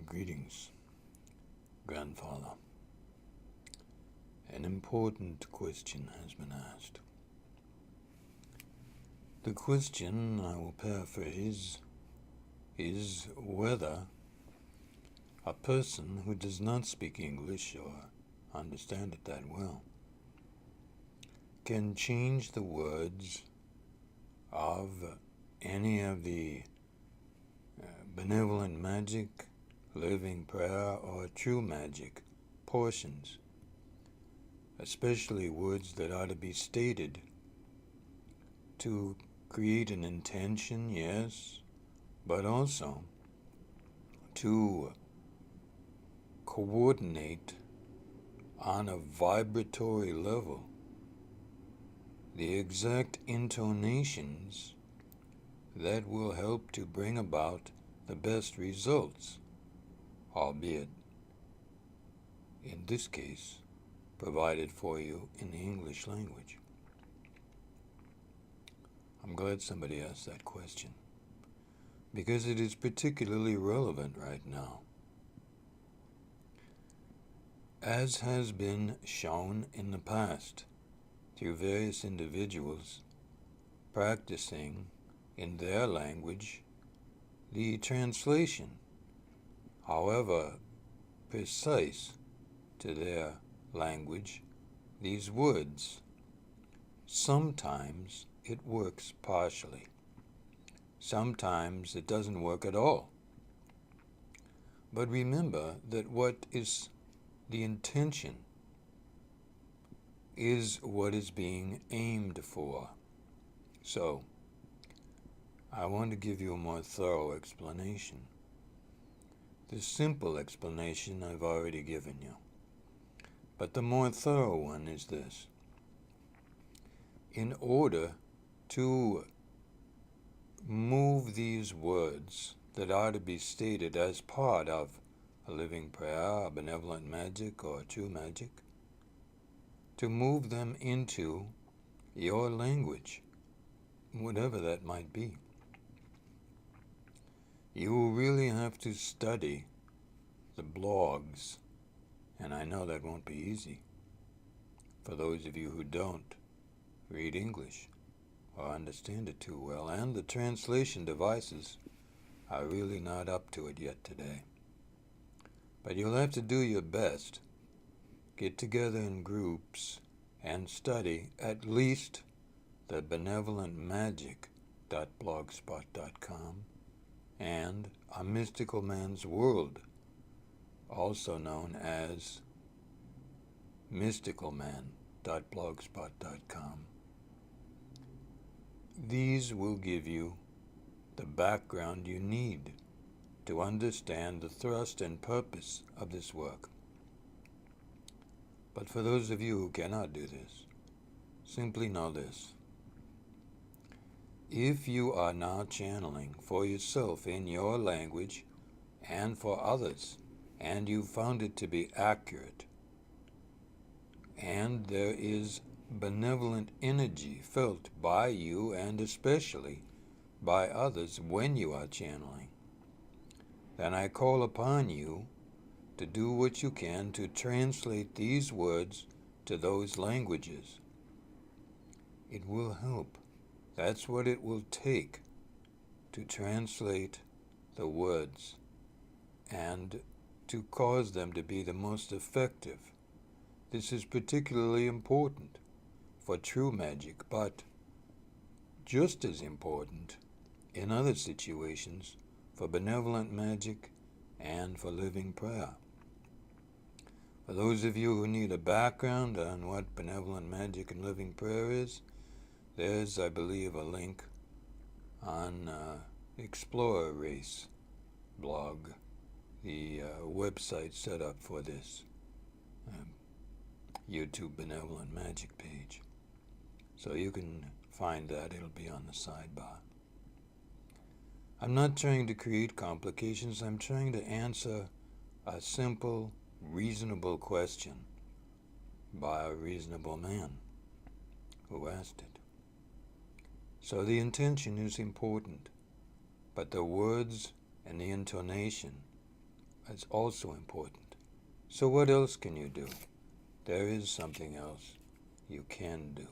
Greetings, Grandfather. An important question has been asked. The question, I will paraphrase, is whether a person who does not speak English or understand it that well can change the words of any of the benevolent magic, living prayer, or true magic portions, especially words that are to be stated to create an intention, yes, but also to coordinate on a vibratory level the exact intonations that will help to bring about the best results, albeit, in this case, provided for you in the English language. I'm glad somebody asked that question, because it is particularly relevant right now. As has been shown in the past through various individuals practicing in their language the translation, however precise to their language, these words, sometimes it works partially. Sometimes it doesn't work at all. But remember that what is the intention is what is being aimed for. So, I want to give you a more thorough explanation. The simple explanation I've already given you. But the more thorough one is this. In order to move these words that are to be stated as part of a living prayer, a benevolent magic, or true magic, to move them into your language, whatever that might be, you will really have to study the blogs, and I know that won't be easy for those of you who don't read English or understand it too well, and the translation devices are really not up to it yet today. But you'll have to do your best, get together in groups, and study at least the benevolentmagic.blogspot.com and A Mystical Man's World, also known as mysticalman.blogspot.com. These will give you the background you need to understand the thrust and purpose of this work. But for those of you who cannot do this, simply know this. If you are now channeling for yourself in your language and for others, and you found it to be accurate, and there is benevolent energy felt by you and especially by others when you are channeling, then I call upon you to do what you can to translate these words to those languages. It will help. That's what it will take to translate the words and to cause them to be the most effective. This is particularly important for true magic, but just as important in other situations for benevolent magic and for living prayer. For those of you who need a background on what benevolent magic and living prayer is, there's, I believe, a link on Explorer Race blog, the website set up for this YouTube Benevolent Magic page. So you can find that. It'll be on the sidebar. I'm not trying to create complications. I'm trying to answer a simple, reasonable question by a reasonable man who asked it. So the intention is important, but the words and the intonation is also important. So what else can you do? There is something else you can do.